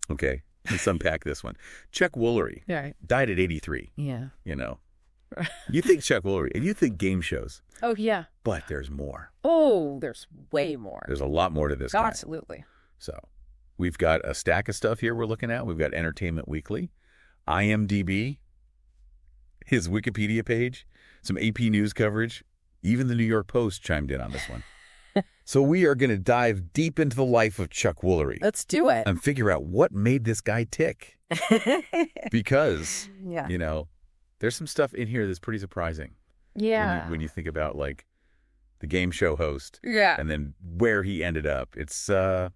Okay, let's unpack this one. Chuck Woolery died at 83. Yeah. You know, you think Chuck Woolery, and you think game shows. Oh, yeah. But there's more. Oh, there's way more. There's a lot more to this guy. Absolutely. So we've got a stack of stuff here we're looking at. We've got Entertainment Weekly, IMDb, his Wikipedia page, some AP News coverage. Even the New York Post chimed in on this one. So we are going to dive deep into the life of Chuck Woolery. Let's do it. And figure out what made this guy tick. Because, you know, there's some stuff in here that's pretty surprising. Yeah. When you think about, like, the game show host. Yeah. And then where he ended up. It's a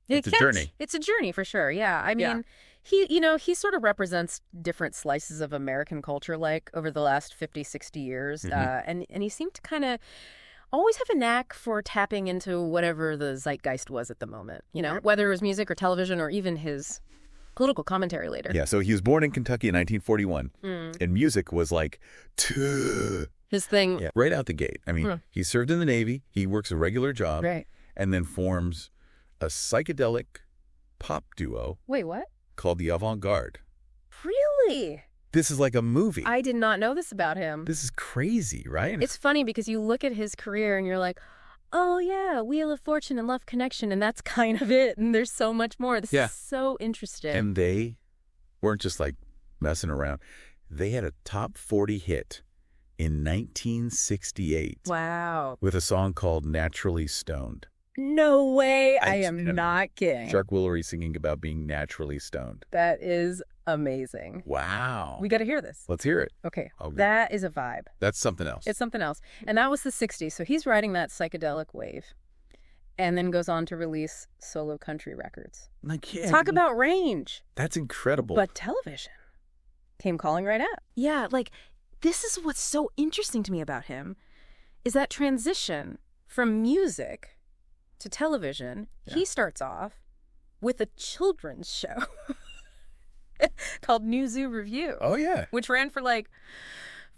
journey. It's a journey for sure. Yeah. I mean, he sort of represents different slices of American culture, like over the last 50, 60 years. And he seemed to kind of always have a knack for tapping into whatever the zeitgeist was at the moment, you know, whether it was music or television or even his political commentary later. Yeah. So he was born in Kentucky in 1941 and music was like his thing. Yeah, right out the gate. I mean, he served in the Navy. He works a regular job and then forms a psychedelic pop duo. Wait, what? Called the Avant-Garde. Really? This is like a movie. I did not know this about him. This is crazy, right? It's funny because you look at his career and you're like, oh, yeah, Wheel of Fortune and Love Connection, and that's kind of it. And there's so much more. This is so interesting. And they weren't just like messing around. They had a top 40 hit in 1968. Wow. With a song called Naturally Stoned. No way. I am not kidding. Chuck Woolery singing about being naturally stoned. That is amazing. Wow. We got to hear this. Let's hear it. Okay. That is a vibe. That's something else. It's something else. And that was the 60s. So he's riding that psychedelic wave and then goes on to release solo country records. Talk about range. That's incredible. But television came calling right out. Yeah, like this is what's so interesting to me about him is that transition from music to television. He starts off with a children's show called New Zoo Review. Oh, yeah. Which ran for like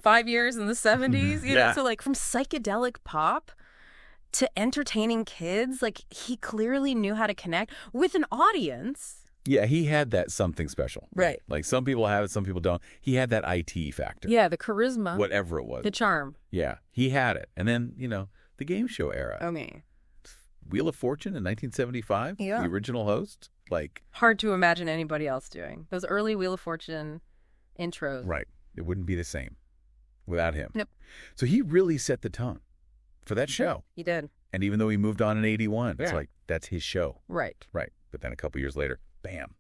5 years in the 70s. You know? So like from psychedelic pop to entertaining kids, like he clearly knew how to connect with an audience. Yeah, he had that something special. Right. Like some people have it, some people don't. He had that IT factor. Yeah, the charisma. Whatever it was. The charm. Yeah, he had it. And then, you know, the game show era. Okay. Wheel of Fortune in 1975, the original host, like... Hard to imagine anybody else doing. Those early Wheel of Fortune intros. Right. It wouldn't be the same without him. Yep. So he really set the tone for that show. He did. And even though he moved on in 81, it's like, that's his show. Right. Right. But then a couple years later, bam,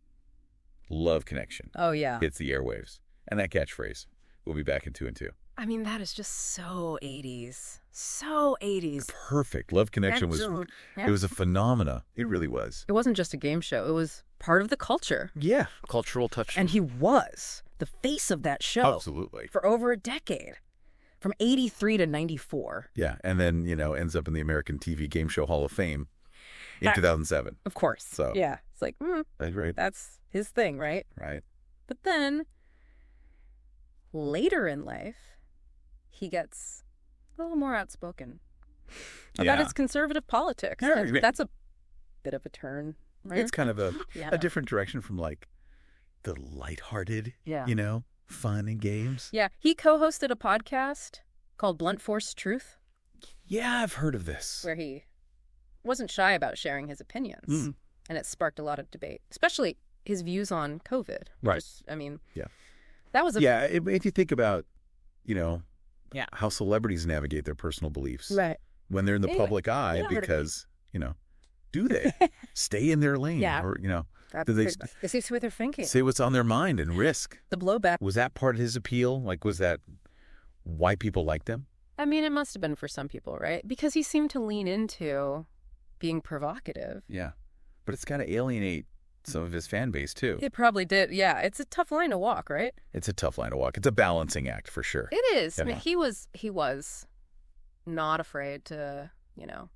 Love Connection. Oh, yeah. Hits the airwaves. And that catchphrase. We'll be back in 2 and 2. I mean, that is just so 80s. So 80s. Perfect. Love Connection was, it was a phenomena. It really was. It wasn't just a game show. It was part of the culture. Yeah. Cultural touch. And he was the face of that show. Absolutely. For over a decade. From 83 to 94. Yeah. And then, you know, ends up in the American TV Game Show Hall of Fame in 2007. Of course. So yeah. It's like, right. That's his thing, right? Right. But then, later in life, he gets a little more outspoken about his conservative politics. Yeah, that's a bit of a turn, right? It's kind of a different direction from like the lighthearted, you know, fun and games. Yeah. He co-hosted a podcast called Blunt Force Truth. Yeah, I've heard of this. Where he wasn't shy about sharing his opinions. And it sparked a lot of debate, especially his views on COVID. Right. I mean, that was a... Yeah, if you think about, you know, how celebrities navigate their personal beliefs. Right. When they're in the public eye because, you know, do they stay in their lane? Or, you know, do they is this what they're thinking? Say what's on their mind and risk? The blowback. Was that part of his appeal? Like, was that why people liked him? I mean, it must have been for some people, right? Because he seemed to lean into being provocative. Yeah. But it's got to alienate some of his fan base, too. It probably did. Yeah. It's a tough line to walk, right? It's a tough line to walk. It's a balancing act for sure. It is. I mean, he was not afraid to, you know,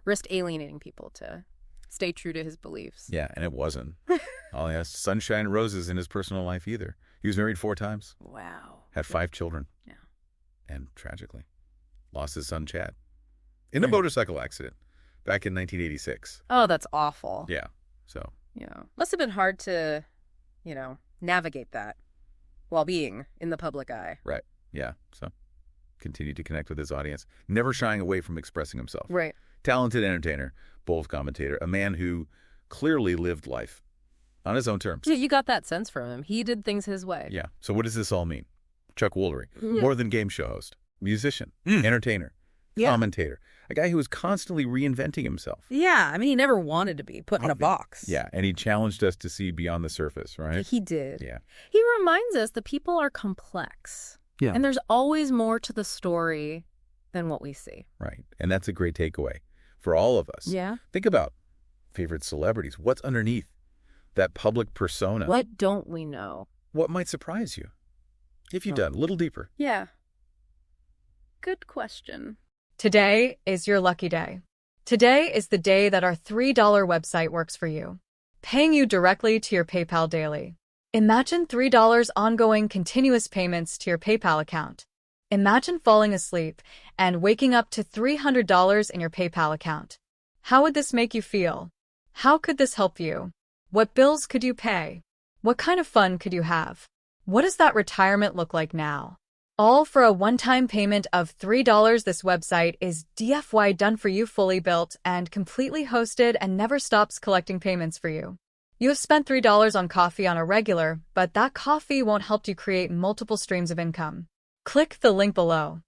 risk alienating people to stay true to his beliefs. Yeah. And it wasn't. All he has sunshine and roses in his personal life either. He was married 4 times. Wow. Had 5 children. Yeah. And tragically lost his son, Chad, in a motorcycle accident back in 1986. Oh, that's awful. Yeah. So Must have been hard to, navigate that while being in the public eye. Right. Yeah. So continued to connect with his audience, never shying away from expressing himself. Right. Talented entertainer, bold commentator, a man who clearly lived life on his own terms. Yeah, you got that sense from him. He did things his way. Yeah. So what does this all mean? Chuck Woolery, more than game show host, musician, entertainer, commentator, a guy who was constantly reinventing himself. Yeah, I mean, he never wanted to be put in a box. Yeah, and he challenged us to see beyond the surface, right? He did. Yeah. He reminds us that people are complex. Yeah. And there's always more to the story than what we see. Right. And that's a great takeaway for all of us. Yeah. Think about favorite celebrities. What's underneath that public persona? What don't we know? What might surprise you? If you dug a little deeper. Yeah. Good question. Today is your lucky day. Today is the day that our $3 website works for you, paying you directly to your PayPal daily. Imagine $3 ongoing continuous payments to your PayPal account. Imagine falling asleep and waking up to $300 in your PayPal account. How would this make you feel? How could this help you? What bills could you pay? What kind of fun could you have? What does that retirement look like now? All for a one-time payment of $3. This website is DFY done for you, fully built and completely hosted, and never stops collecting payments for you. You have spent $3 on coffee on a regular, but that coffee won't help you create multiple streams of income. Click the link below.